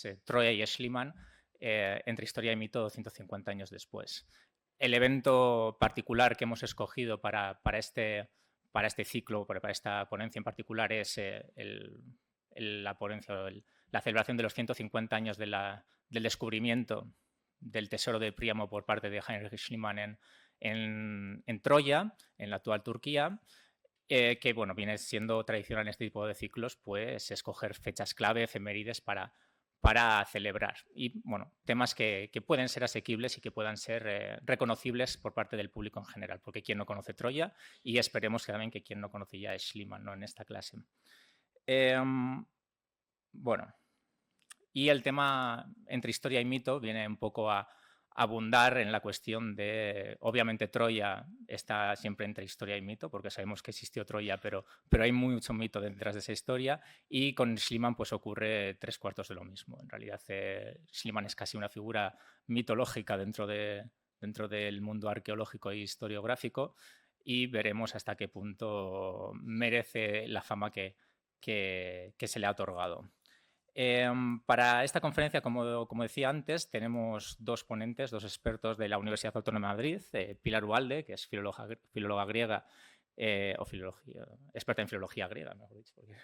es Troya y Schliemann, entre historia y mito 150 años después. El evento particular que hemos escogido para este ciclo, para esta ponencia en particular, es la celebración de los 150 años del descubrimiento del tesoro de Príamo por parte de Heinrich Schliemann en Troya, en la actual Turquía, que bueno, viene siendo tradicional en este tipo de ciclos, pues escoger fechas clave, efemérides para celebrar. Y bueno, temas que pueden ser asequibles y que puedan ser reconocibles por parte del público en general, porque quien no conoce Troya, y esperemos que también que quien no conoce ya es Schliemann, ¿no?, en esta clase. Bueno, y el tema entre historia y mito viene un poco a abundar en la cuestión de, obviamente Troya está siempre entre historia y mito, porque sabemos que existió Troya, pero hay mucho mito detrás de esa historia, y con Schliemann pues ocurre 3/4 de lo mismo. En realidad Schliemann es casi una figura mitológica dentro del mundo arqueológico e historiográfico, y veremos hasta qué punto merece la fama que se le ha otorgado. Para esta conferencia, como decía antes, tenemos dos ponentes, dos expertos de la Universidad Autónoma de Madrid, Pilar Ubalde, que es filóloga griega, experta en filología griega, mejor dicho, porque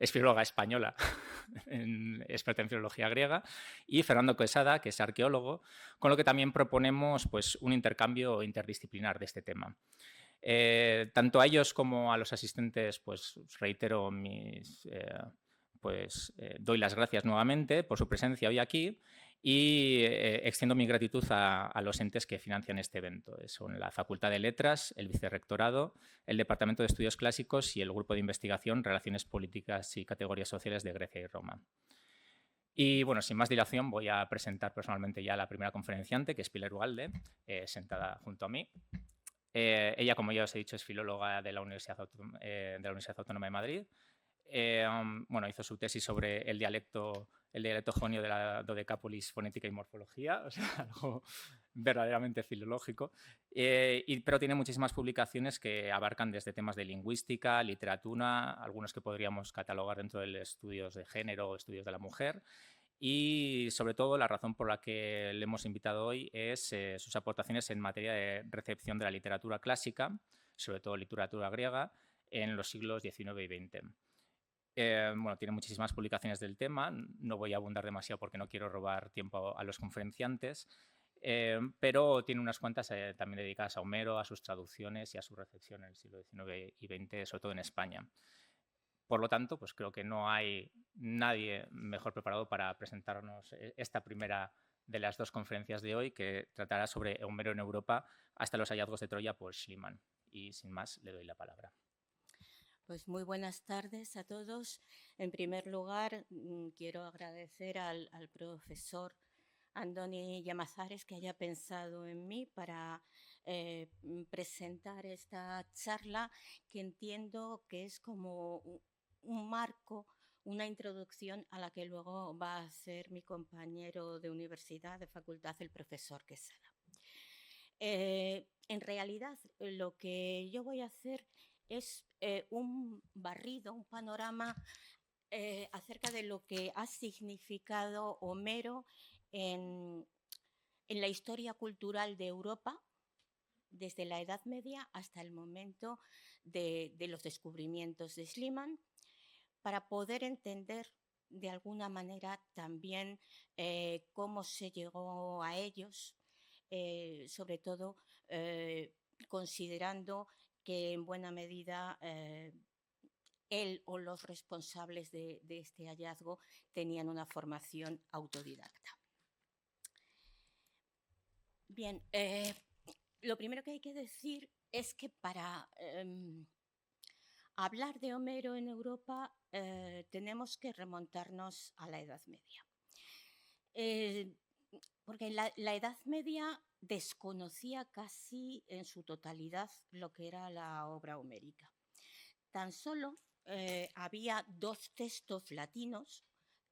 es filóloga española, experta en filología griega, y Fernando Quesada, que es arqueólogo, con lo que también proponemos pues, un intercambio interdisciplinar de este tema. Tanto a ellos como a los asistentes, pues reitero doy las gracias nuevamente por su presencia hoy aquí y extiendo mi gratitud a los entes que financian este evento. Son la Facultad de Letras, el Vicerrectorado, el Departamento de Estudios Clásicos y el Grupo de Investigación Relaciones Políticas y Categorías Sociales de Grecia y Roma. Y bueno, sin más dilación, voy a presentar personalmente ya a la primera conferenciante, que es Pilar Ugalde, sentada junto a mí. Ella, como ya os he dicho, es filóloga de la Universidad Autónoma de Madrid. Bueno, hizo su tesis sobre el dialecto jonio de la Dodecápolis, fonética y morfología, o sea, algo verdaderamente filológico, pero tiene muchísimas publicaciones que abarcan desde temas de lingüística, literatura, algunos que podríamos catalogar dentro de estudios de género o estudios de la mujer, y sobre todo la razón por la que le hemos invitado hoy es sus aportaciones en materia de recepción de la literatura clásica, sobre todo literatura griega, en los siglos XIX y XX. Bueno, tiene muchísimas publicaciones del tema, no voy a abundar demasiado porque no quiero robar tiempo a los conferenciantes, pero tiene unas cuantas también dedicadas a Homero, a sus traducciones y a su recepción en el siglo XIX y XX, sobre todo en España. Por lo tanto, pues creo que no hay nadie mejor preparado para presentarnos esta primera de las dos conferencias de hoy, que tratará sobre Homero en Europa hasta los hallazgos de Troya por Schliemann. Y sin más, le doy la palabra. Pues muy buenas tardes a todos. En primer lugar, quiero agradecer al profesor Andoni Llamazares que haya pensado en mí para presentar esta charla, que entiendo que es como un marco, una introducción a la que luego va a hacer mi compañero de universidad, de facultad, el profesor Quesada. En realidad, lo que yo voy a hacer es un barrido, un panorama acerca de lo que ha significado Homero en la historia cultural de Europa, desde la Edad Media hasta el momento de los descubrimientos de Schliemann, para poder entender de alguna manera también cómo se llegó a ellos, sobre todo considerando que en buena medida él o los responsables de este hallazgo tenían una formación autodidacta. Bien, lo primero que hay que decir es que para hablar de Homero en Europa tenemos que remontarnos a la Edad Media. Porque la Edad Media desconocía casi en su totalidad lo que era la obra homérica. Tan solo había dos textos latinos,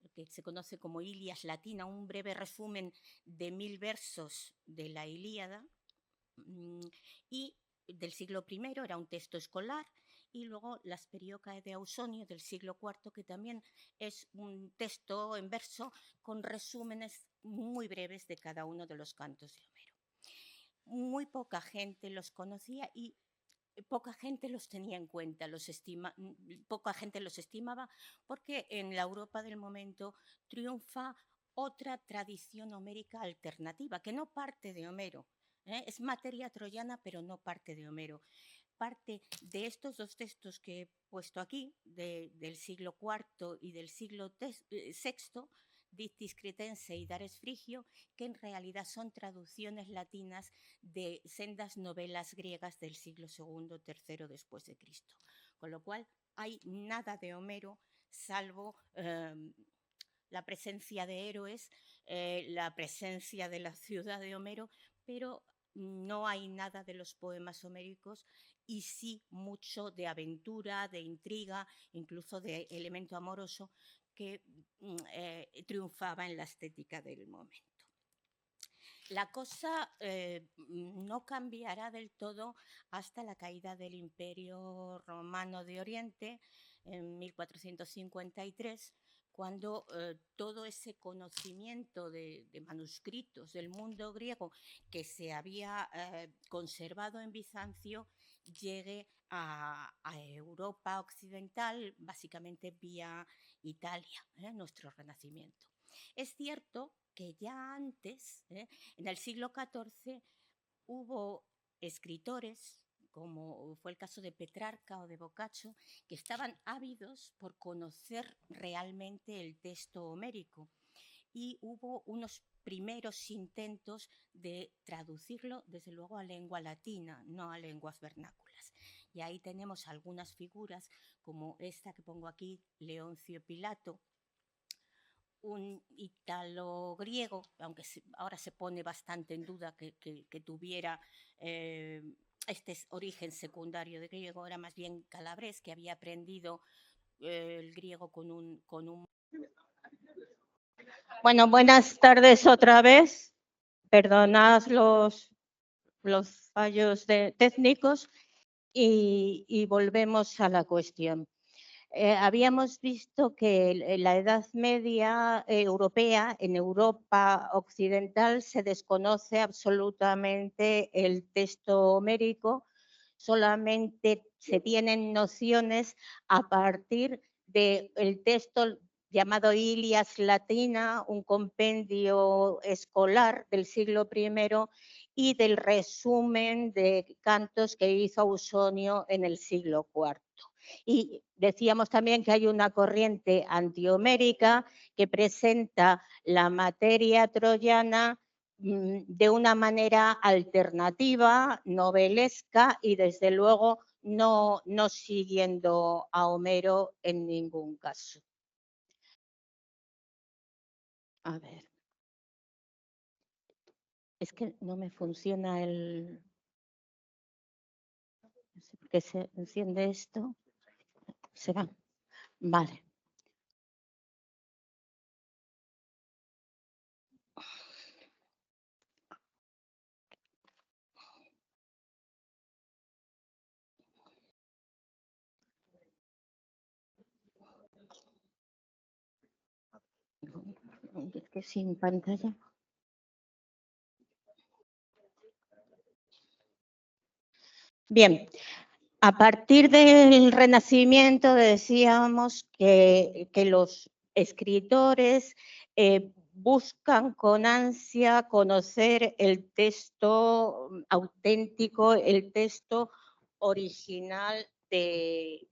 lo que se conoce como Ilias Latina, un breve resumen de 1000 versos de la Ilíada, y del siglo I era un texto escolar, y luego las Periocae de Ausonio del siglo IV, que también es un texto en verso con resúmenes muy breves de cada uno de los cantos de Homero. Muy poca gente los conocía y poca gente los tenía en cuenta, poca gente los estimaba, porque en la Europa del momento triunfa otra tradición homérica alternativa, que no parte de Homero. Es materia troyana, pero no parte de Homero. Parte de estos dos textos que he puesto aquí, del siglo IV y del siglo VI, Dictis Cretense y Dares Frigio, que en realidad son traducciones latinas de sendas novelas griegas del siglo II, III después de Cristo. Con lo cual hay nada de Homero, salvo la presencia de héroes, la presencia de la ciudad de Homero, pero no hay nada de los poemas homéricos y sí mucho de aventura, de intriga, incluso de elemento amoroso que triunfaba en la estética del momento. La cosa no cambiará del todo hasta la caída del Imperio Romano de Oriente en 1453, cuando todo ese conocimiento de manuscritos del mundo griego que se había conservado en Bizancio llegue a Europa occidental, básicamente vía Italia, nuestro Renacimiento. Es cierto que ya antes, en el siglo XIV, hubo escritores, como fue el caso de Petrarca o de Boccaccio, que estaban ávidos por conocer realmente el texto homérico. Y hubo unos primeros intentos de traducirlo, desde luego, a lengua latina, no a lenguas vernáculas. Y ahí tenemos algunas figuras, como esta que pongo aquí, Leoncio Pilato, un italo-griego, aunque ahora se pone bastante en duda que tuviera este origen secundario de griego, era más bien calabrés, que había aprendido el griego con un... Bueno, buenas tardes otra vez. Perdonad los fallos técnicos y volvemos a la cuestión. Habíamos visto que en la Edad Media europea, en Europa occidental, se desconoce absolutamente el texto homérico, solamente se tienen nociones a partir del texto llamado Ilias Latina, un compendio escolar del siglo I, y del resumen de cantos que hizo Ausonio en el siglo IV. Y decíamos también que hay una corriente antihomérica que presenta la materia troyana de una manera alternativa, novelesca y desde luego no siguiendo a Homero en ningún caso. A ver. Es que no me funciona el... No sé por qué se enciende esto. Se va. Vale. Es que sin pantalla. Bien, a partir del Renacimiento decíamos que los escritores buscan con ansia conocer el texto auténtico, el texto original de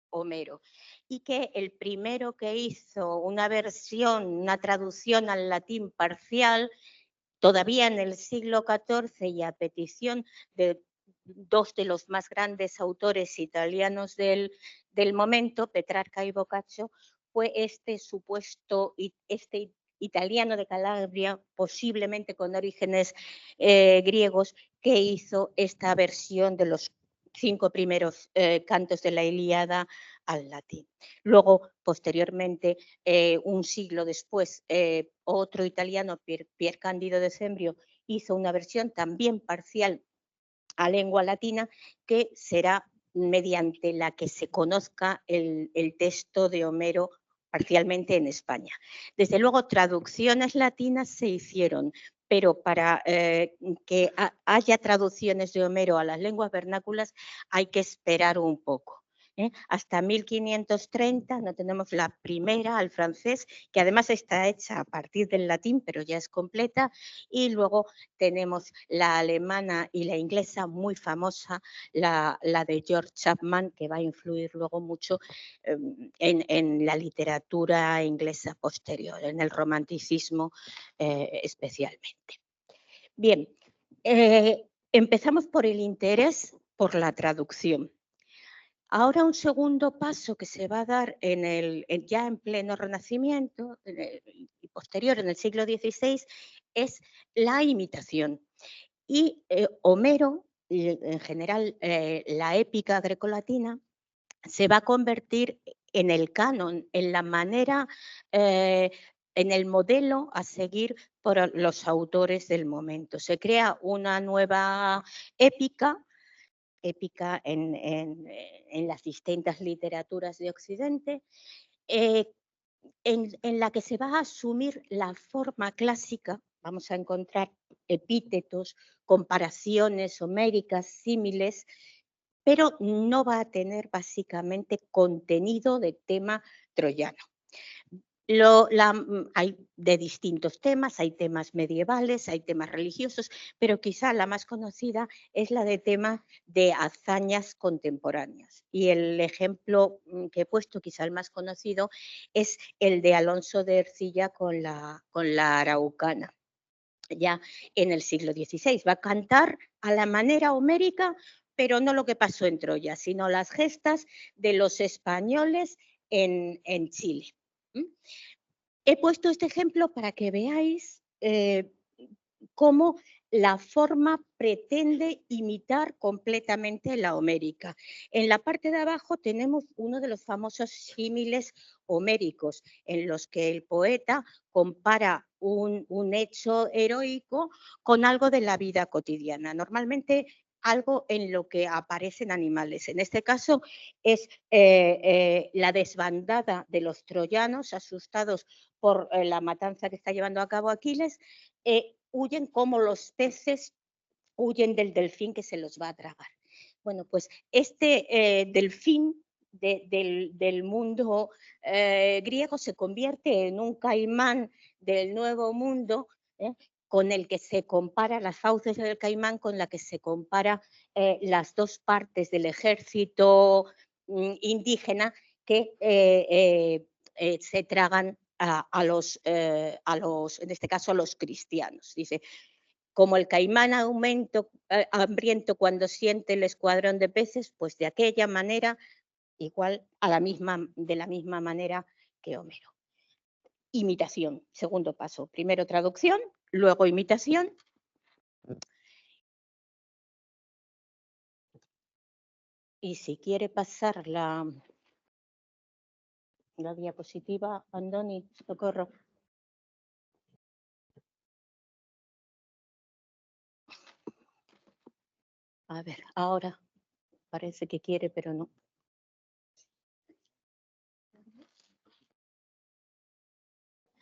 Homero. Y que el primero que hizo una versión, una traducción al latín parcial, todavía en el siglo XIV y a petición de dos de los más grandes autores italianos del momento, Petrarca y Boccaccio, fue este supuesto, este italiano de Calabria, posiblemente con orígenes griegos, que hizo esta versión de los 5 primeros cantos de la Ilíada al latín. Luego, posteriormente, un siglo después, otro italiano, Pier Candido de Sembrio, hizo una versión también parcial a lengua latina, que será mediante la que se conozca el texto de Homero parcialmente en España. Desde luego, traducciones latinas se hicieron, pero para que haya traducciones de Homero a las lenguas vernáculas hay que esperar un poco. Hasta 1530 no tenemos la primera al francés, que además está hecha a partir del latín, pero ya es completa, y luego tenemos la alemana y la inglesa muy famosa, la de George Chapman, que va a influir luego mucho en la literatura inglesa posterior, en el romanticismo especialmente. Bien, empezamos por el interés por la traducción. Ahora un segundo paso que se va a dar ya en pleno Renacimiento y posterior, en el siglo XVI, es la imitación. Y Homero, y en general la épica grecolatina, se va a convertir en el canon, en la manera, en el modelo a seguir por los autores del momento. Se crea una nueva épica en las distintas literaturas de Occidente, en la que se va a asumir la forma clásica. Vamos a encontrar epítetos, comparaciones homéricas, símiles, pero no va a tener básicamente contenido de tema troyano. Hay de distintos temas, hay temas medievales, hay temas religiosos, pero quizá la más conocida es la de temas de hazañas contemporáneas. Y el ejemplo que he puesto, quizá el más conocido, es el de Alonso de Ercilla con la araucana, ya en el siglo XVI. Va a cantar a la manera homérica, pero no lo que pasó en Troya, sino las gestas de los españoles en Chile. He puesto este ejemplo para que veáis cómo la forma pretende imitar completamente la homérica. En la parte de abajo tenemos uno de los famosos símiles homéricos, en los que el poeta compara un hecho heroico con algo de la vida cotidiana. Normalmente algo en lo que aparecen animales. En este caso es la desbandada de los troyanos asustados por la matanza que está llevando a cabo Aquiles, huyen como los peces huyen del delfín que se los va a tragar. Bueno, pues este delfín del mundo griego se convierte en un caimán del Nuevo Mundo, con el que se compara las fauces del caimán, con la que se compara las dos partes del ejército indígena que se tragan en este caso, a los cristianos. Dice, como el caimán hambriento cuando siente el escuadrón de peces, pues de aquella manera, igual de la misma manera que Homero. Imitación, segundo paso. Primero traducción, luego imitación. Y si quiere pasar la diapositiva, Andoni, socorro. A ver, ahora parece que quiere, pero no.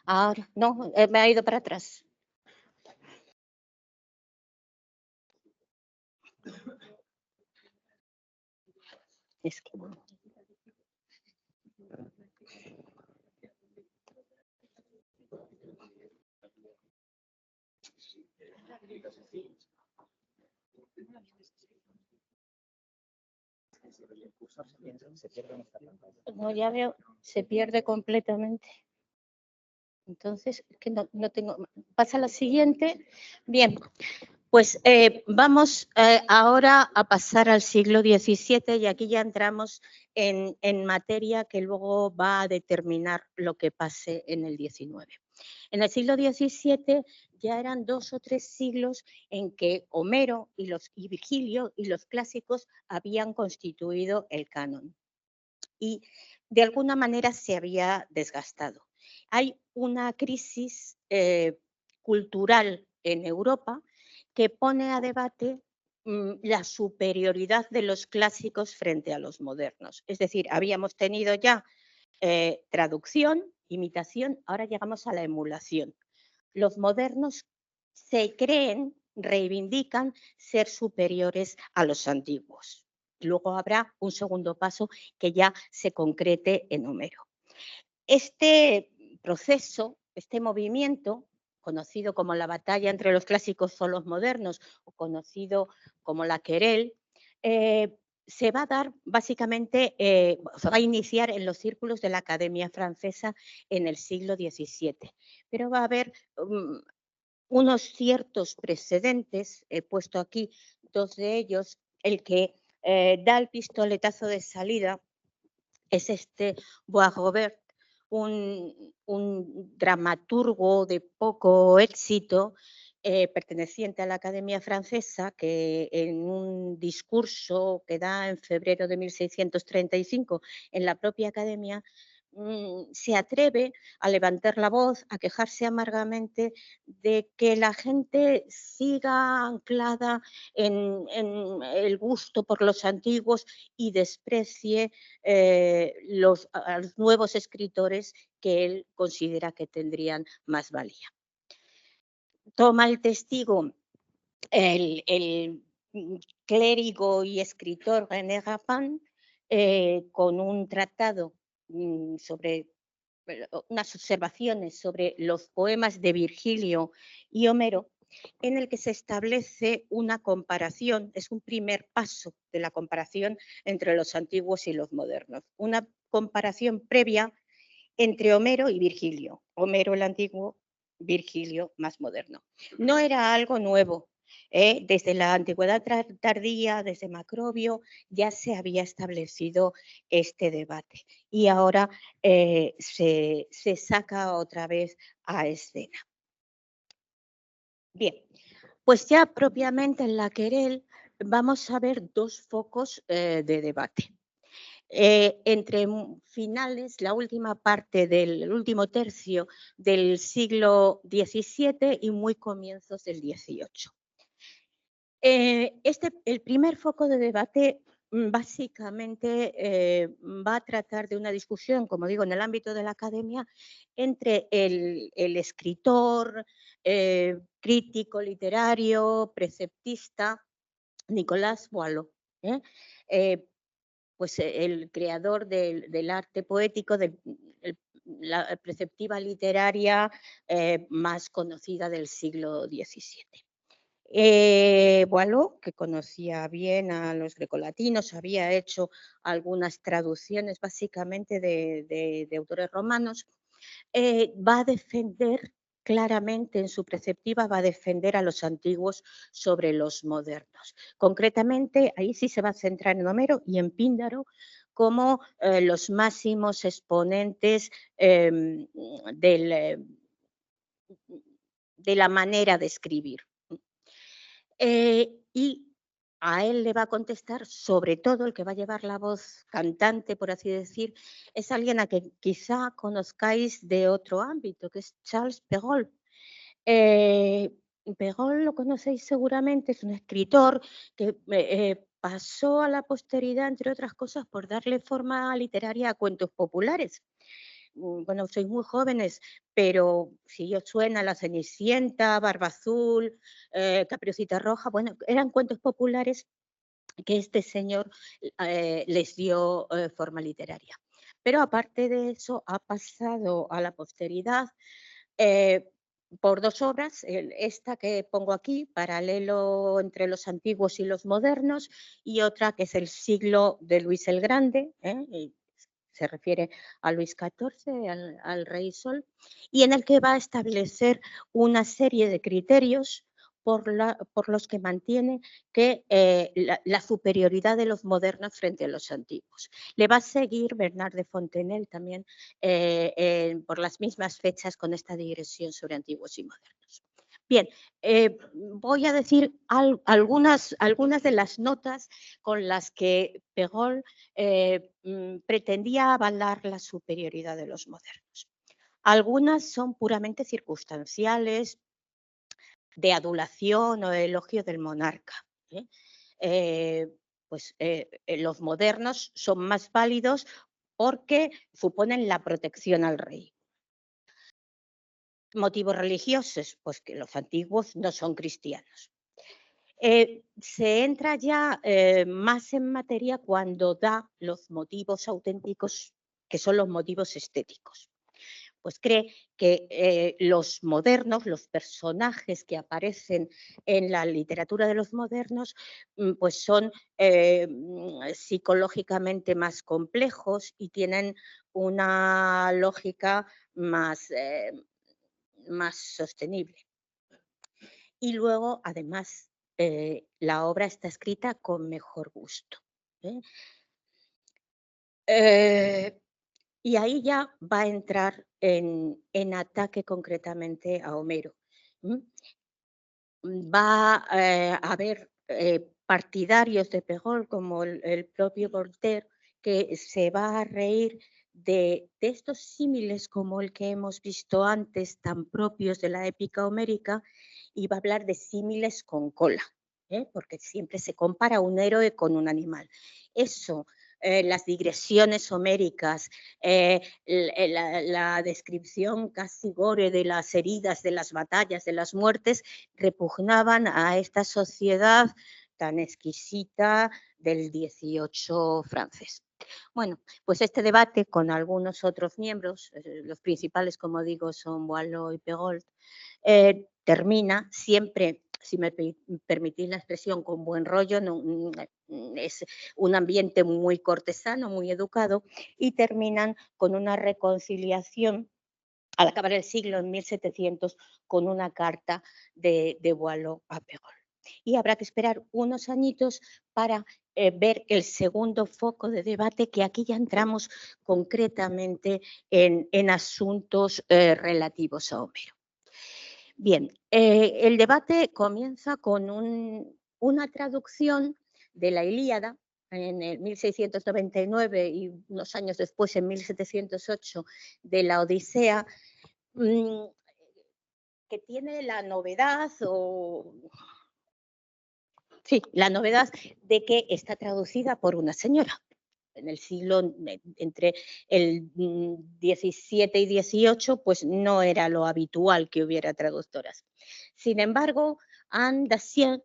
Ahora, no, me ha ido para atrás. Es que bueno. No, ya veo, se pierde completamente. Entonces, es que no tengo. Pasa la siguiente. Bien, pues vamos ahora a pasar al siglo XVII y aquí ya entramos en materia que luego va a determinar lo que pase en el XIX. En el siglo XVII ya eran 2 o 3 siglos en que Homero y Virgilio y los clásicos habían constituido el canon y de alguna manera se había desgastado. Hay una crisis cultural en Europa que pone a debate la superioridad de los clásicos frente a los modernos. Es decir, habíamos tenido ya traducción, imitación, ahora llegamos a la emulación. Los modernos se creen, reivindican ser superiores a los antiguos. Luego habrá un segundo paso que ya se concrete en Homero. Este proceso, este movimiento, conocido como la batalla entre los clásicos o los modernos, o conocido como la querelle, se va a dar básicamente, se va a iniciar en los círculos de la Academia Francesa en el siglo XVII. Pero va a haber unos ciertos precedentes, he puesto aquí dos de ellos, el que da el pistoletazo de salida es este Boisrobert, un dramaturgo de poco éxito, perteneciente a la Academia Francesa, que en un discurso que da en febrero de 1635 en la propia Academia, se atreve a levantar la voz, a quejarse amargamente de que la gente siga anclada en el gusto por los antiguos y desprecie a los nuevos escritores que él considera que tendrían más valía. Toma el testigo el clérigo y escritor René Rapin con un tratado sobre unas observaciones sobre los poemas de Virgilio y Homero, en el que se establece una comparación, es un primer paso de la comparación entre los antiguos y los modernos, una comparación previa entre Homero y Virgilio, Homero el antiguo, Virgilio más moderno. No era algo nuevo. Desde la antigüedad tardía, desde Macrobio, ya se había establecido este debate y ahora se saca otra vez a escena. Bien, pues ya propiamente en la querelle vamos a ver dos focos de debate. Entre finales, la última parte del último tercio del siglo XVII y muy comienzos del XVIII. El primer foco de debate básicamente va a tratar de una discusión, como digo, en el ámbito de la academia, entre el escritor, crítico literario, preceptista, Nicolas Boileau, pues el creador del arte poético, la preceptiva literaria más conocida del siglo XVII. Boileau, que conocía bien a los grecolatinos, había hecho algunas traducciones básicamente de autores romanos, va a defender claramente en su preceptiva, va a defender a los antiguos sobre los modernos. Concretamente, ahí sí se va a centrar en Homero y en Píndaro como los máximos exponentes de la manera de escribir. Y a él le va a contestar, sobre todo el que va a llevar la voz cantante, por así decir, es alguien a que quizá conozcáis de otro ámbito, que es Charles Perrault. Perrault lo conocéis seguramente, es un escritor que pasó a la posteridad, entre otras cosas, por darle forma literaria a cuentos populares. Bueno, sois muy jóvenes, pero si os suena La Cenicienta, Barba Azul, Caperucita Roja, bueno, eran cuentos populares que este señor les dio forma literaria. Pero aparte de eso, ha pasado a la posteridad eh, por dos obras, esta que pongo aquí, Paralelo entre los antiguos y los modernos, y otra que es El siglo de Luis el Grande, y se refiere a Luis XIV, al Rey Sol, y en el que va a establecer una serie de criterios por los que mantiene que la superioridad de los modernos frente a los antiguos. Le va a seguir Bernard de Fontenelle también por las mismas fechas con esta digresión sobre antiguos y modernos. Bien, voy a decir algunas de las notas con las que Perrault pretendía avalar la superioridad de los modernos. Algunas son puramente circunstanciales, de adulación o de elogio del monarca. los modernos son más válidos porque suponen la protección al rey. Motivos religiosos, pues que los antiguos no son cristianos. Se entra ya más en materia cuando da los motivos auténticos, que son los motivos estéticos. Pues cree que los modernos, los personajes que aparecen en la literatura de los modernos, pues son psicológicamente más complejos y tienen una lógica más sostenible. Y luego, además, la obra está escrita con mejor gusto. ¿eh? Eh, y ahí ya va a entrar en ataque concretamente a Homero. ¿m? Va a haber partidarios de Pegol, como el propio Voltaire, que se va a reír de estos símiles como el que hemos visto antes, tan propios de la épica homérica, y va a hablar de símiles con cola, porque siempre se compara un héroe con un animal. Eso, las digresiones homéricas, la descripción casi gore de las heridas, de las batallas, de las muertes, repugnaban a esta sociedad tan exquisita del 18 francés. Bueno, pues este debate con algunos otros miembros, los principales, como digo, son Boileau y Perrault, termina siempre, si me permitís la expresión, con buen rollo, es un ambiente muy cortesano, muy educado, y terminan con una reconciliación al acabar el siglo, en 1700, con una carta de Boileau a Perrault. Y habrá que esperar unos añitos para ver el segundo foco de debate, que aquí ya entramos concretamente en asuntos relativos a Homero. Bien, el debate comienza con una traducción de la Ilíada en el 1699 y unos años después, en 1708, de la Odisea, que tiene la novedad la novedad de que está traducida por una señora. En el siglo, entre el 17 y 18, pues no era lo habitual que hubiera traductoras. Sin embargo, Anne Dacier,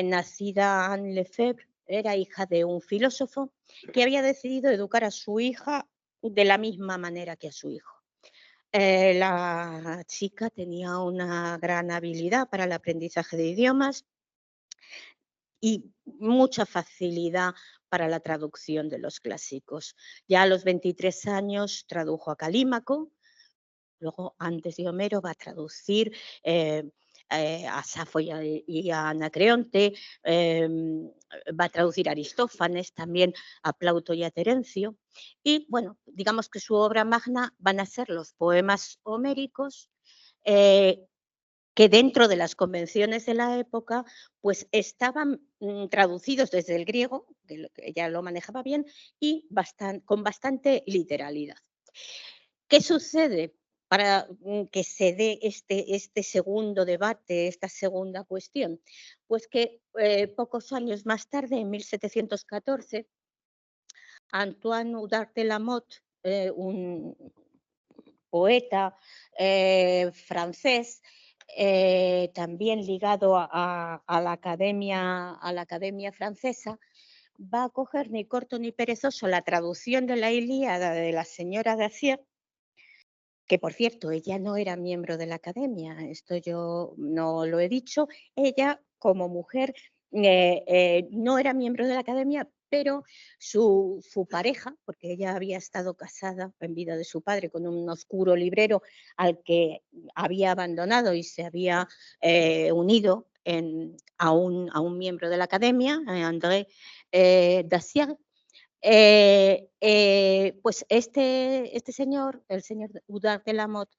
nacida Anne Lefebvre, era hija de un filósofo que había decidido educar a su hija de la misma manera que a su hijo. La chica tenía una gran habilidad para el aprendizaje de idiomas y mucha facilidad para la traducción de los clásicos. Ya a los 23 años tradujo a Calímaco, luego antes de Homero va a traducir a Safo y a Anacreonte, va a traducir a Aristófanes, también a Plauto y a Terencio. Y bueno, digamos que su obra magna van a ser los poemas homéricos, que dentro de las convenciones de la época, pues estaban traducidos desde el griego, que ella lo manejaba bien, y con bastante literalidad. ¿Qué sucede para que se dé este segundo debate, esta segunda cuestión? Pues que pocos años más tarde, en 1714, Antoine Oudard de la Motte, un poeta francés, también ligado a la academia francesa, va a coger ni corto ni perezoso la traducción de la Ilíada de la señora Dacier, que por cierto, ella no era miembro de la academia, esto yo no lo he dicho, ella como mujer no era miembro de la academia, pero su pareja, porque ella había estado casada en vida de su padre con un oscuro librero al que había abandonado y se había unido a un miembro de la academia, André Dacier, pues este señor, el señor Oudard de la Motte,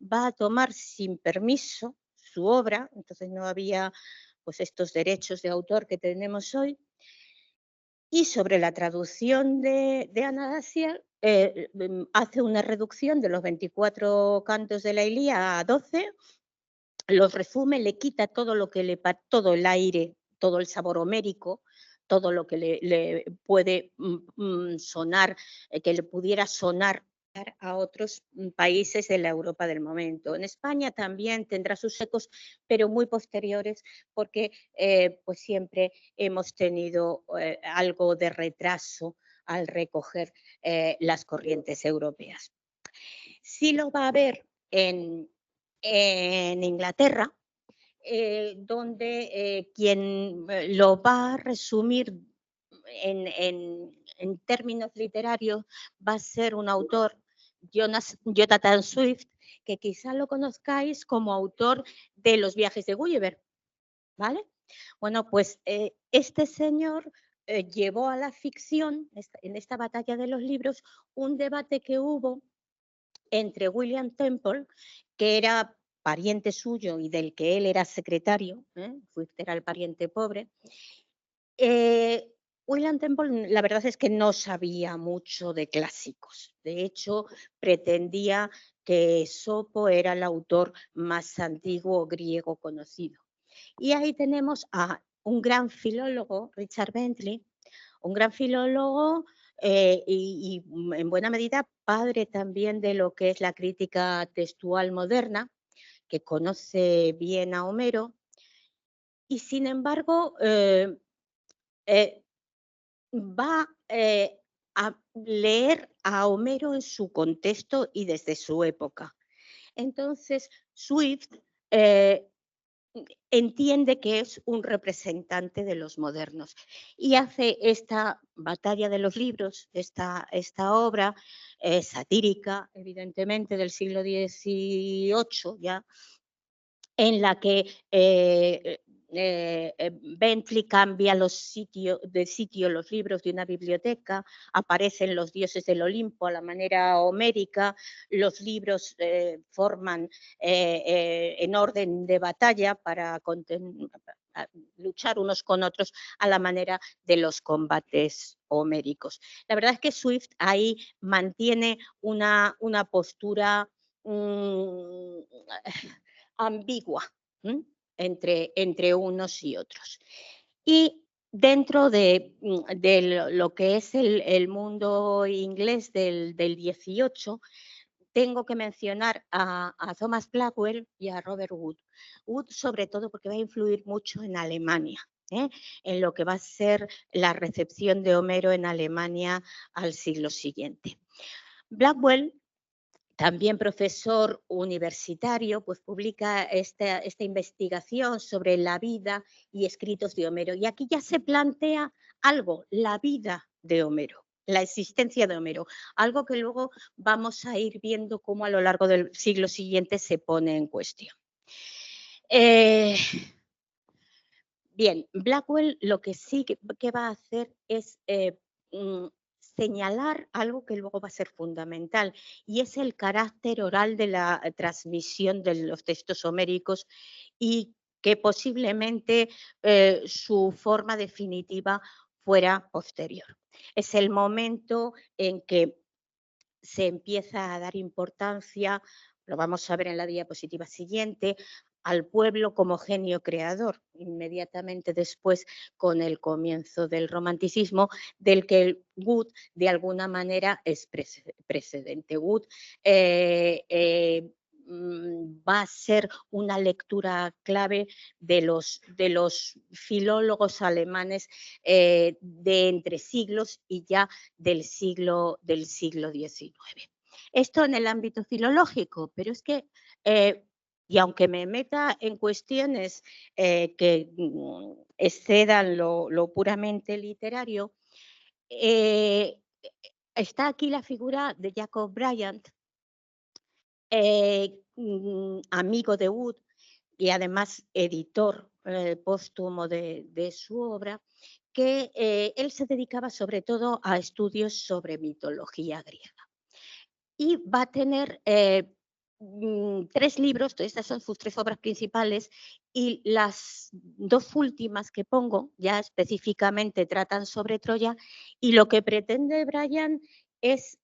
va a tomar sin permiso su obra, entonces no había pues estos derechos de autor que tenemos hoy, y sobre la traducción de Ana Dacier hace una reducción de los 24 cantos de la Ilíada a 12, los resume, le quita todo el aire todo el sabor homérico, todo lo que le puede sonar, que le pudiera sonar a otros países de la Europa del momento. En España también tendrá sus ecos, pero muy posteriores, porque pues siempre hemos tenido algo de retraso al recoger las corrientes europeas. Sí lo va a haber en Inglaterra, donde quien lo va a resumir en términos literarios va a ser un autor, Jonathan Swift, que quizá lo conozcáis como autor de Los viajes de Gulliver, ¿vale? Bueno, pues este señor llevó a la ficción, en esta batalla de los libros, un debate que hubo entre William Temple, que era pariente suyo y del que él era secretario, Swift era el pariente pobre. William Temple, la verdad es que no sabía mucho de clásicos. De hecho, pretendía que Esopo era el autor más antiguo griego conocido. Y ahí tenemos a un gran filólogo, Richard Bentley, un gran filólogo y en buena medida padre también de lo que es la crítica textual moderna, que conoce bien a Homero, y sin embargo va a leer a Homero en su contexto y desde su época. Entonces, Swift entiende que es un representante de los modernos y hace esta batalla de los libros, esta obra satírica, evidentemente, del siglo XVIII ya, en la que Bentley cambia de sitio los libros de una biblioteca, aparecen los dioses del Olimpo a la manera homérica, los libros forman en orden de batalla para luchar unos con otros a la manera de los combates homéricos. La verdad es que Swift ahí mantiene una postura ambigua entre unos y otros. Y dentro de lo que es el mundo inglés del 18, tengo que mencionar a Thomas Blackwell y a Robert Wood. Wood sobre todo porque va a influir mucho en Alemania, en lo que va a ser la recepción de Homero en Alemania al siglo siguiente. Blackwell, también profesor universitario, pues publica esta investigación sobre la vida y escritos de Homero. Y aquí ya se plantea algo, la vida de Homero, la existencia de Homero, algo que luego vamos a ir viendo cómo a lo largo del siglo siguiente se pone en cuestión. Bien, Blackwell lo que sí que va a hacer es señalar algo que luego va a ser fundamental, y es el carácter oral de la transmisión de los textos homéricos y que posiblemente su forma definitiva fuera posterior. Es el momento en que se empieza a dar importancia, lo vamos a ver en la diapositiva siguiente, al pueblo como genio creador, inmediatamente después con el comienzo del romanticismo, del que Wood de alguna manera es precedente. Wood va a ser una lectura clave de los filólogos alemanes de entre siglos y ya del siglo XIX. Esto en el ámbito filológico, pero es que y aunque me meta en cuestiones que excedan lo puramente literario, está aquí la figura de Jacob Bryant, amigo de Wood y además editor póstumo de su obra, que él se dedicaba sobre todo a estudios sobre mitología griega. Y va a tener 3 libros, estas son sus 3 obras principales, y las 2 últimas que pongo ya específicamente tratan sobre Troya, y lo que pretende Bryant es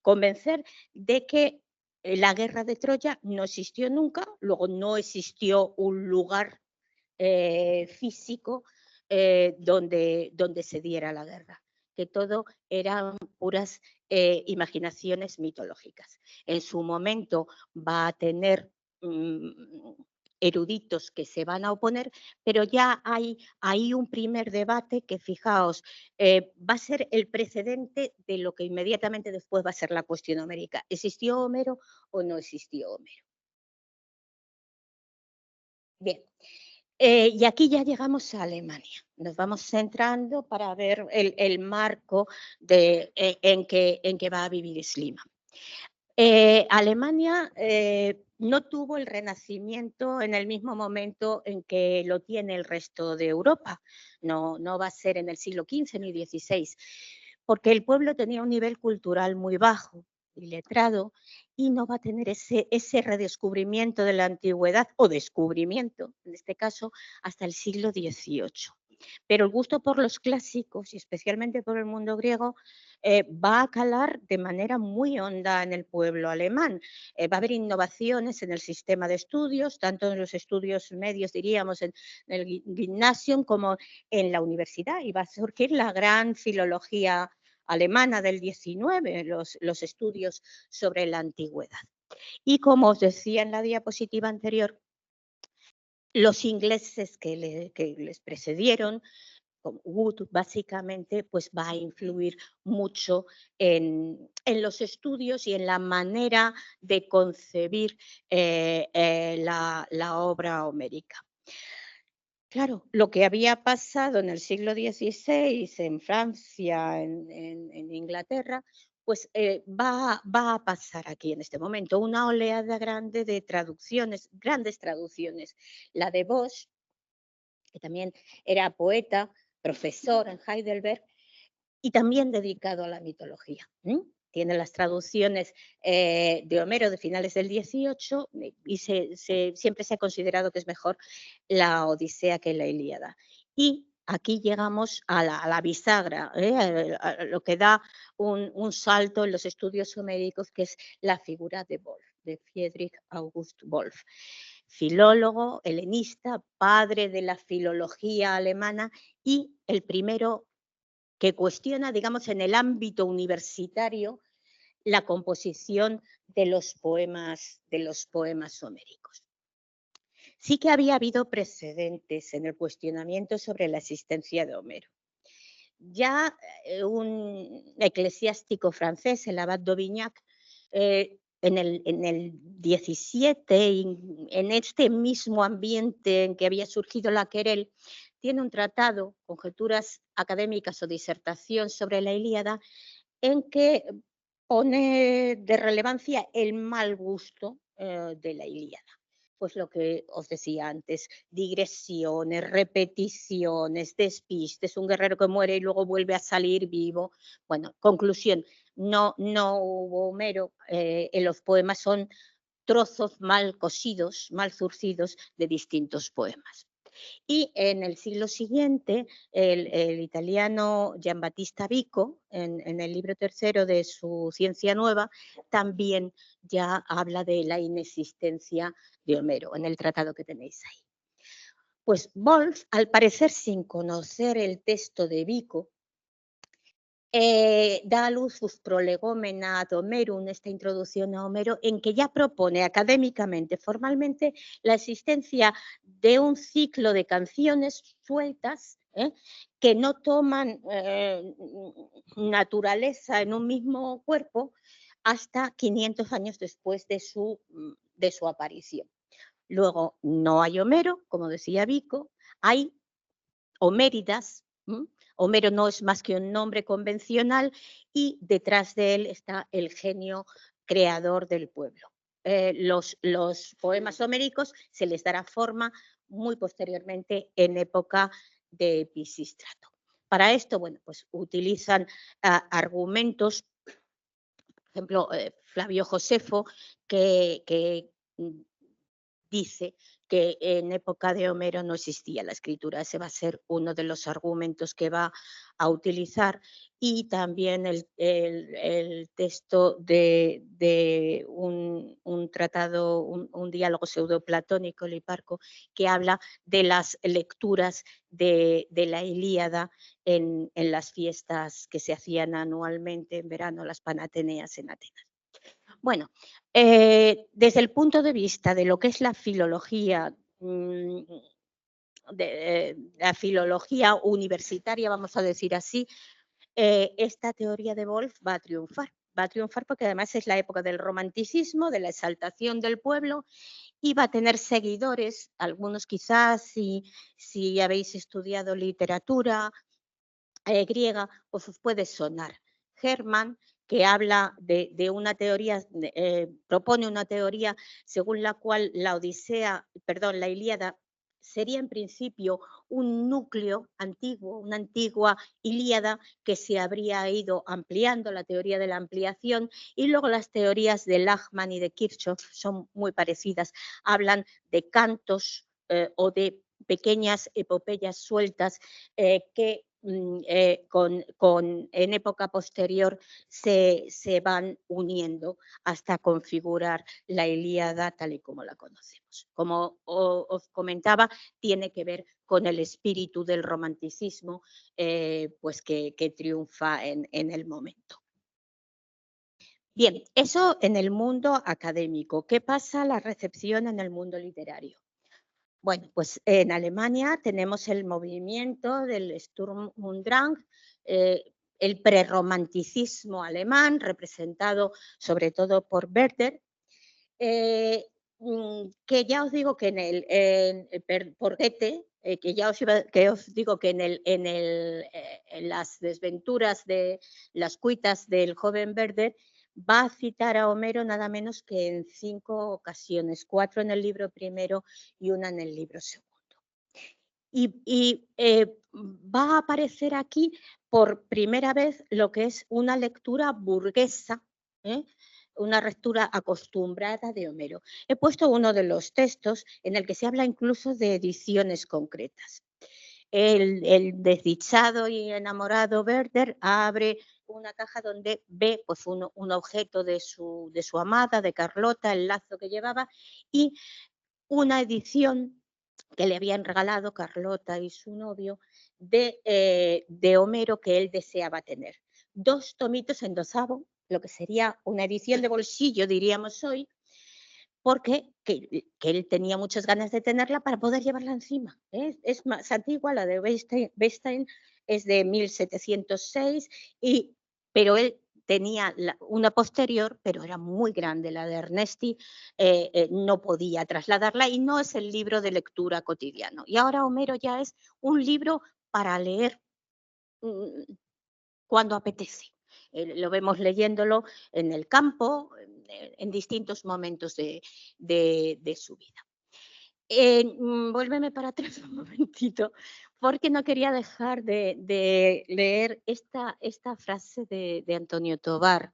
convencer de que la guerra de Troya no existió nunca, luego no existió un lugar físico donde se diera la guerra, que todo eran puras imaginaciones mitológicas. En su momento va a tener eruditos que se van a oponer, pero ya hay un primer debate que, fijaos, va a ser el precedente de lo que inmediatamente después va a ser la cuestión homérica. ¿Existió Homero o no existió Homero? Bien, y aquí ya llegamos a Alemania. Nos vamos centrando para ver el marco en que va a vivir Schliemann. Alemania no tuvo el renacimiento en el mismo momento en que lo tiene el resto de Europa. No va a ser en el siglo XV ni XVI, porque el pueblo tenía un nivel cultural muy bajo, iletrado, y no va a tener ese redescubrimiento de la antigüedad, o descubrimiento, en este caso, hasta el siglo XVIII. Pero el gusto por los clásicos, y especialmente por el mundo griego, va a calar de manera muy honda en el pueblo alemán. Va a haber innovaciones en el sistema de estudios, tanto en los estudios medios, diríamos, en el gymnasium, como en la universidad, y va a surgir la gran filología alemana del XIX, los estudios sobre la antigüedad. Y como os decía en la diapositiva anterior, los ingleses que les precedieron, como Wood, básicamente, pues va a influir mucho en los estudios y en la manera de concebir la obra homérica. Claro, lo que había pasado en el siglo XVI en Francia, en Inglaterra, pues va a pasar aquí en este momento. Una oleada grande de traducciones, grandes traducciones. La de Bosch, que también era poeta, profesor en Heidelberg, y también dedicado a la mitología. Tiene las traducciones de Homero de finales del XVIII y siempre se ha considerado que es mejor la Odisea que la Ilíada. Y aquí llegamos a la bisagra, a lo que da un salto en los estudios homéricos, que es la figura de Wolf, de Friedrich August Wolf, filólogo, helenista, padre de la filología alemana y el primero que cuestiona, digamos, en el ámbito universitario la composición de los poemas homéricos. Sí que había habido precedentes en el cuestionamiento sobre la existencia de Homero. Ya un eclesiástico francés, el abad d'Aubignac, en el 17, en este mismo ambiente en que había surgido la querel, tiene un tratado, Conjeturas académicas o disertación sobre la Ilíada, en que pone de relevancia el mal gusto de la Ilíada. Pues lo que os decía antes, digresiones, repeticiones, despistes, un guerrero que muere y luego vuelve a salir vivo. Bueno, conclusión, no hubo Homero, en los poemas son trozos mal cosidos, mal zurcidos de distintos poemas. Y en el siglo siguiente, el italiano Giambattista Vico, en el libro tercero de su Ciencia Nueva, también ya habla de la inexistencia de Homero, en el tratado que tenéis ahí. Pues Wolf, al parecer sin conocer el texto de Vico, da a luz sus prolegómena ad Homerum, esta introducción a Homero, en que ya propone académicamente, formalmente, la existencia de un ciclo de canciones sueltas, que no toman naturaleza en un mismo cuerpo hasta 500 años después de su aparición. Luego, no hay Homero, como decía Vico, hay Homéridas. Homero no es más que un nombre convencional y detrás de él está el genio creador del pueblo. Los poemas homéricos se les dará forma muy posteriormente en época de Pisístrato. Para esto, bueno, pues utilizan argumentos, por ejemplo, Flavio Josefo, que dice que en época de Homero no existía la escritura. Ese va a ser uno de los argumentos que va a utilizar, y también el texto de un tratado, un diálogo pseudoplatónico, el Hiparco, que habla de las lecturas de la Ilíada en las fiestas que se hacían anualmente en verano, las Panateneas en Atenas. Bueno, desde el punto de vista de lo que es la filología, la filología universitaria, vamos a decir así, esta teoría de Wolff va a triunfar. Va a triunfar porque además es la época del romanticismo, de la exaltación del pueblo, y va a tener seguidores, algunos quizás, si habéis estudiado literatura griega, pues os puede sonar. Hermann, que habla de una teoría, propone una teoría según la cual la Odisea, perdón, la Ilíada sería en principio un núcleo antiguo, una antigua Ilíada que se habría ido ampliando, la teoría de la ampliación, y luego las teorías de Lachmann y de Kirchhoff son muy parecidas, hablan de cantos o de pequeñas epopeyas sueltas que en época posterior se van uniendo hasta configurar la Ilíada tal y como la conocemos. Como os comentaba, tiene que ver con el espíritu del romanticismo pues que triunfa en el momento. Bien, eso en el mundo académico. ¿Qué pasa la recepción en el mundo literario? Bueno, pues en Alemania tenemos el movimiento del Sturm und Drang, el prerromanticismo alemán, representado sobre todo por Werther, que ya os digo que por Goethe, que os digo que en las desventuras de las cuitas del joven Werther va a citar a Homero nada menos que en 5 ocasiones, 4 en el libro primero y una en el libro segundo. Y va a aparecer aquí por primera vez lo que es una lectura burguesa, ¿eh? Una lectura acostumbrada de Homero. He puesto uno de los textos en el que se habla incluso de ediciones concretas. El desdichado y enamorado Werther abre una caja donde ve pues, un objeto de su amada, de Carlota, el lazo que llevaba, y una edición que le habían regalado Carlota y su novio de Homero que él deseaba tener. 2 tomitos en 2avo, lo que sería una edición de bolsillo, diríamos hoy, porque que él tenía muchas ganas de tenerla para poder llevarla encima. Es más antigua, la de Wettstein es de 1706, pero él tenía una posterior, pero era muy grande, la de Ernesti, no podía trasladarla y no es el libro de lectura cotidiano. Y ahora Homero ya es un libro para leer mm, cuando apetece. Lo vemos leyéndolo en el campo, en distintos momentos de su vida. Vuélveme para atrás un momentito, porque no quería dejar de leer esta frase de Antonio Tobar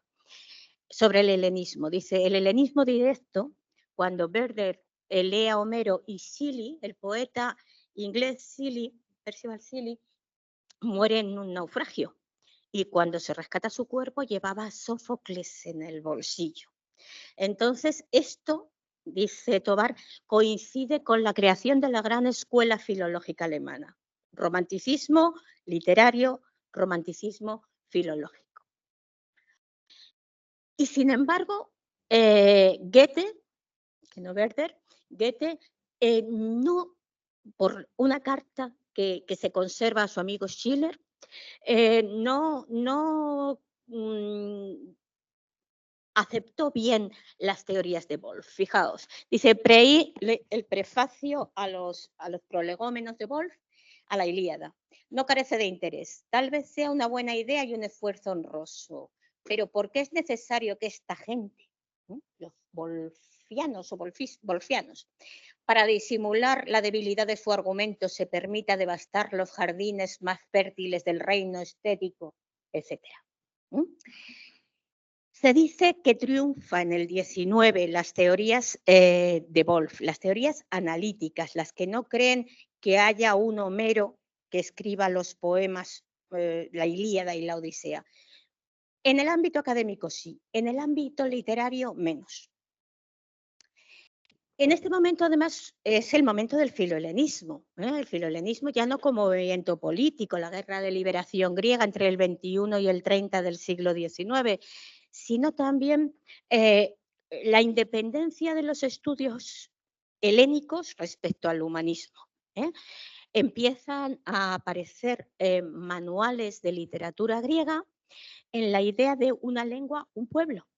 sobre el helenismo. Dice, el helenismo directo, cuando Werther lee a Homero y Shelley, el poeta inglés Shelley, Percival Shelley, muere en un naufragio y cuando se rescata su cuerpo llevaba a Sófocles en el bolsillo. Entonces, esto, dice Tobar, coincide con la creación de la gran escuela filológica alemana. Romanticismo literario, romanticismo filológico. Y sin embargo, Goethe, que no Werther, Goethe no, por una carta que se conserva a su amigo Schiller, no aceptó bien las teorías de Wolff. Fijaos, dice, el prefacio a los prolegómenos de Wolff a la Ilíada. No carece de interés. Tal vez sea una buena idea y un esfuerzo honroso, pero ¿por qué es necesario que esta gente, los wolfianos o wolfianos, para disimular la debilidad de su argumento se permita devastar los jardines más fértiles del reino estético, etcétera? Se dice que triunfa en el 19 las teorías de Wolff, las teorías analíticas, las que no creen que haya un Homero que escriba los poemas, la Ilíada y la Odisea. En el ámbito académico sí, en el ámbito literario menos. En este momento, además, es el momento del filohelenismo. El filohelenismo ya no como movimiento político, la guerra de liberación griega entre el 21 y el 30 del siglo XIX, sino también la independencia de los estudios helénicos respecto al humanismo. Empiezan a aparecer manuales de literatura griega en la idea de una lengua, un pueblo.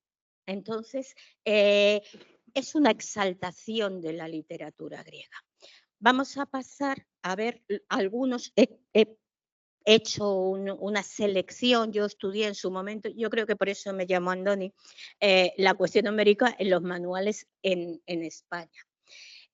Entonces, es una exaltación de la literatura griega. Vamos a pasar a ver algunos. He hecho una selección, yo estudié en su momento, yo creo que por eso me llamo Andoni, la cuestión numérica en los manuales en España.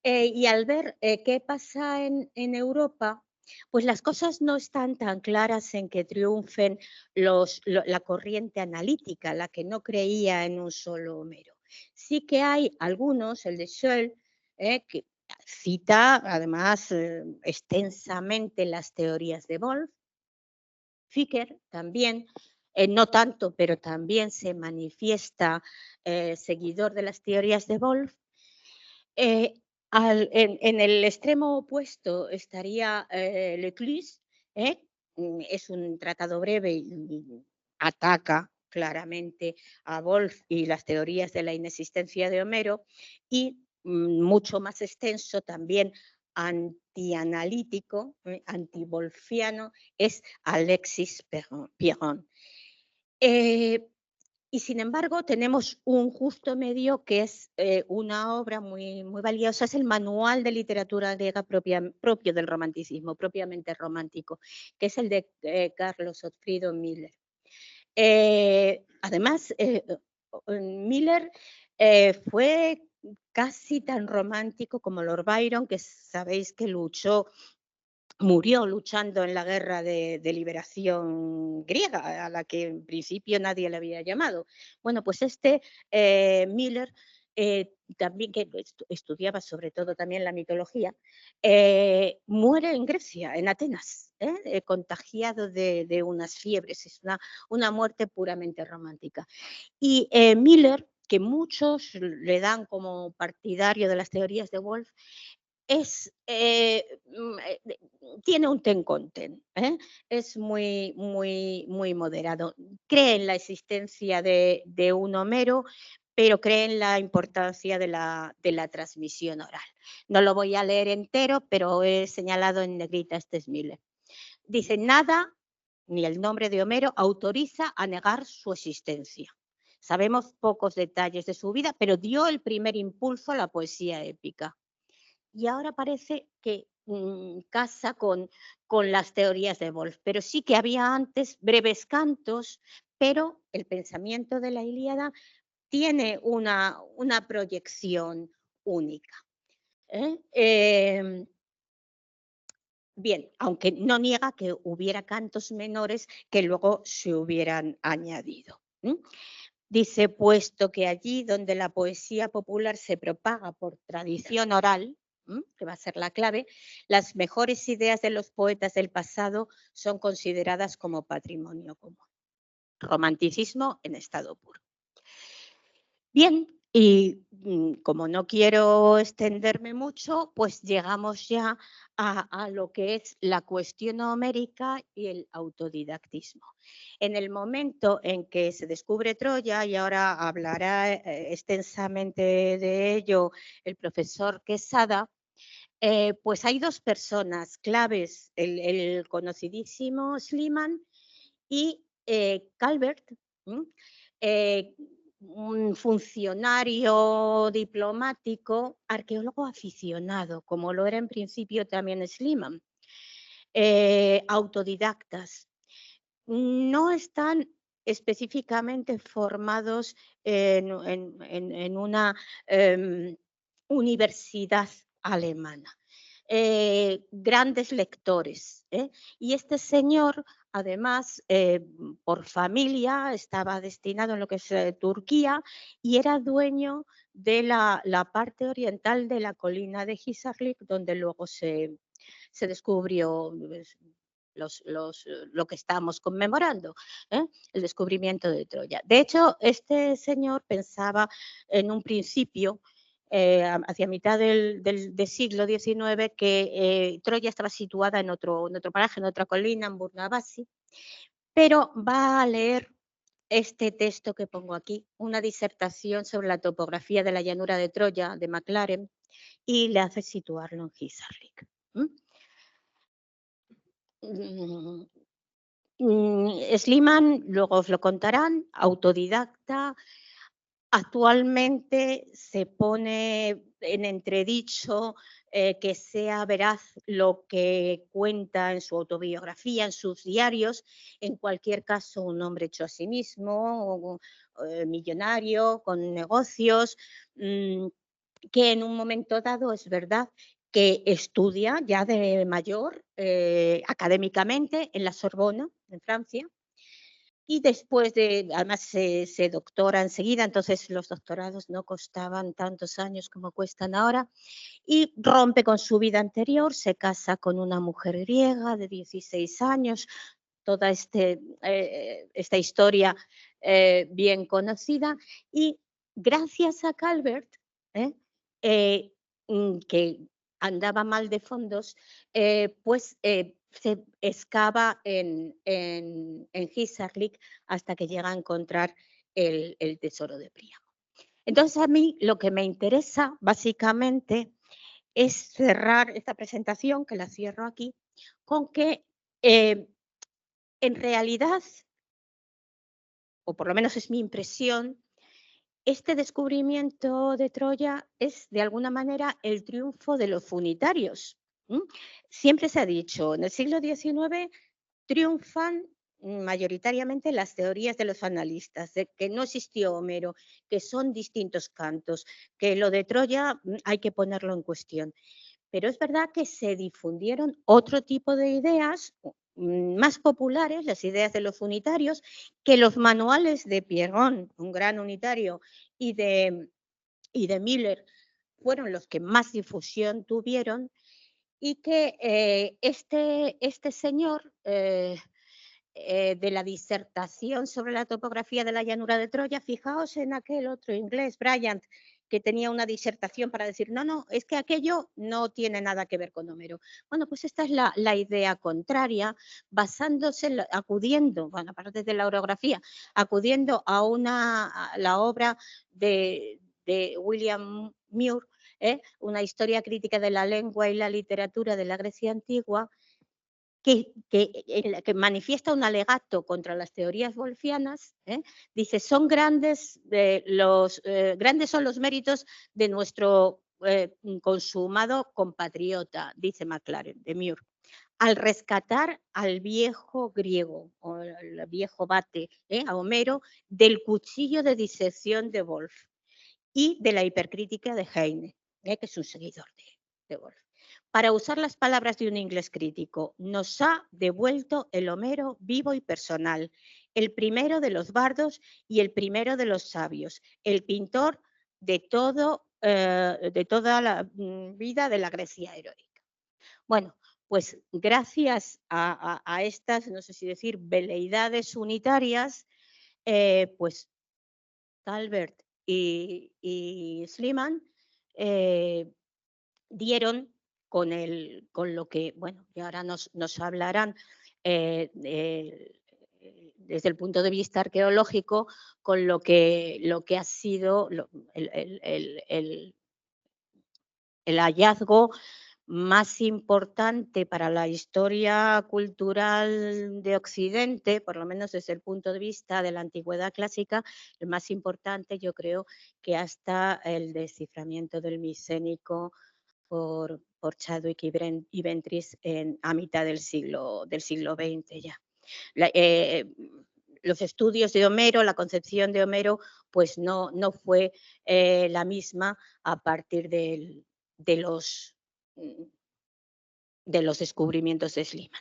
Y al ver qué pasa en Europa, pues las cosas no están tan claras en que triunfen la corriente analítica, la que no creía en un solo Homero. Sí que hay algunos, el de Scholl, que cita además extensamente las teorías de Wolff. Ficker también, no tanto, pero también se manifiesta seguidor de las teorías de Wolff. En el extremo opuesto estaría Lecluse, es un tratado breve y ataca claramente a Wolff y las teorías de la inexistencia de Homero, y mucho más extenso, también antianalítico, antiwolfiano, es Alexis Piron. Y sin embargo, tenemos un justo medio que es una obra muy, muy valiosa, es el Manual de Literatura Griega propio del romanticismo, propiamente romántico, que es el de Carlos Otfrido Miller. Además, Miller fue casi tan romántico como Lord Byron, que sabéis que murió luchando en la guerra de liberación griega, a la que en principio nadie le había llamado. Bueno, pues Miller, también que estudiaba sobre todo también la mitología, muere en Grecia, en Atenas, contagiado de unas fiebres. Es una muerte puramente romántica. Y Miller, que muchos le dan como partidario de las teorías de Wolff, tiene un ten con ten, es muy, muy, muy moderado. Cree en la existencia de un Homero, pero cree en la importancia de la transmisión oral. No lo voy a leer entero, pero he señalado en negrita este Miller. Dice: nada, ni el nombre de Homero, autoriza a negar su existencia. Sabemos pocos detalles de su vida, pero dio el primer impulso a la poesía épica. Y ahora parece que casa con las teorías de Wolff, pero sí que había antes breves cantos, pero el pensamiento de la Ilíada tiene una proyección única. Bien, aunque no niega que hubiera cantos menores que luego se hubieran añadido. Dice: puesto que allí donde la poesía popular se propaga por tradición oral, que va a ser la clave, las mejores ideas de los poetas del pasado son consideradas como patrimonio común. Romanticismo en estado puro. Bien, y como no quiero extenderme mucho, pues llegamos ya a lo que es la cuestión homérica y el autodidactismo. En el momento en que se descubre Troya, y ahora hablará extensamente de ello el profesor Quesada, pues hay dos personas claves, el conocidísimo Schliemann y Calvert, un funcionario diplomático, arqueólogo aficionado, como lo era en principio también Schliemann, autodidactas. No están específicamente formados en una universidad alemana. Grandes lectores. Y este señor Además, por familia estaba destinado en lo que es Turquía y era dueño de la parte oriental de la colina de Hisarlik, donde luego se descubrió lo que estamos conmemorando, ¿eh? El descubrimiento de Troya. De hecho, este señor pensaba en un principio, hacia mitad del siglo XIX, que Troya estaba situada en otro paraje, en otra colina, en Burnavasi, pero va a leer este texto que pongo aquí, una disertación sobre la topografía de la llanura de Troya de Maclaren, y le hace situarlo en Hisarlik. Mm, Sliman, luego os lo contarán, autodidacta, actualmente se pone en entredicho que sea veraz lo que cuenta en su autobiografía, en sus diarios. En cualquier caso, un hombre hecho a sí mismo, millonario, con negocios, que en un momento dado es verdad que estudia ya de mayor académicamente en la Sorbona, en Francia, y después además se doctora enseguida, entonces los doctorados no costaban tantos años como cuestan ahora, y rompe con su vida anterior, se casa con una mujer griega de 16 años, toda esta historia bien conocida, y gracias a Calvert, ¿eh? Que andaba mal de fondos, pues se excava en Hisarlik hasta que llega a encontrar el tesoro de Príamo. Entonces a mí lo que me interesa básicamente es cerrar esta presentación, que la cierro aquí, con que en realidad, o por lo menos es mi impresión, este descubrimiento de Troya es de alguna manera el triunfo de los funitarios. Siempre se ha dicho, en el siglo XIX triunfan mayoritariamente las teorías de los analistas, de que no existió Homero, que son distintos cantos, que lo de Troya hay que ponerlo en cuestión. Pero es verdad que se difundieron otro tipo de ideas más populares, las ideas de los unitarios, que los manuales de Pierron, un gran unitario, y de Miller fueron los que más difusión tuvieron, y que este señor de la disertación sobre la topografía de la llanura de Troya, fijaos en aquel otro inglés, Bryant, que tenía una disertación para decir, no, no, es que aquello no tiene nada que ver con Homero. Bueno, pues esta es la idea contraria, basándose, acudiendo, bueno, aparte de la orografía, acudiendo a la obra de William Muir, una historia crítica de la lengua y la literatura de la Grecia antigua, que manifiesta un alegato contra las teorías wolfianas, dice, grandes son los méritos de nuestro consumado compatriota, dice Maclaren, de Muir, al rescatar al viejo griego, o al viejo bate, a Homero, del cuchillo de disección de Wolf y de la hipercrítica de Heine, que es un seguidor de Wolf. Para usar las palabras de un inglés crítico, nos ha devuelto el Homero vivo y personal, el primero de los bardos y el primero de los sabios, el pintor de toda la vida de la Grecia heroica. Bueno, pues gracias a estas, no sé si decir, veleidades unitarias, pues Calvert y Sliman dieron con lo que, bueno, y ahora nos hablarán desde el punto de vista arqueológico, con lo que ha sido el hallazgo más importante para la historia cultural de Occidente, por lo menos desde el punto de vista de la antigüedad clásica, el más importante yo creo que hasta el desciframiento del micénico por Chadwick y Ventris a mitad del siglo XX ya. Los estudios de Homero, la concepción de Homero, pues no fue la misma a partir de los, de los descubrimientos de Schliemann.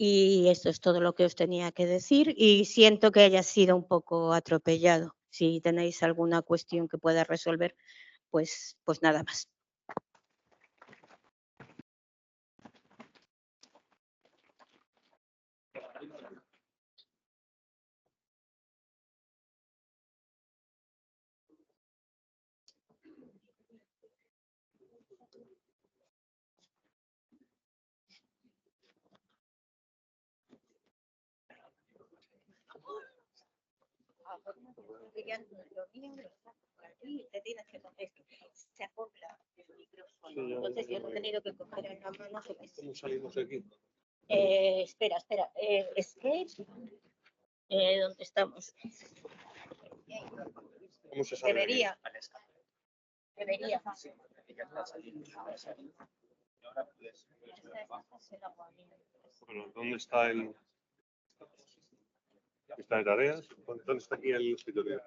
Y esto es todo lo que os tenía que decir y siento que haya sido un poco atropellado. Si tenéis alguna cuestión que pueda resolver, pues nada más. Entonces yo he tenido que coger en la mano. ¿Cómo salimos de aquí? Espera. Escape. ¿Dónde estamos? ¿Cómo se sale de aquí? Debería. Bueno, ¿dónde está el...? ¿Está en tareas? ¿Dónde está aquí el escritorio?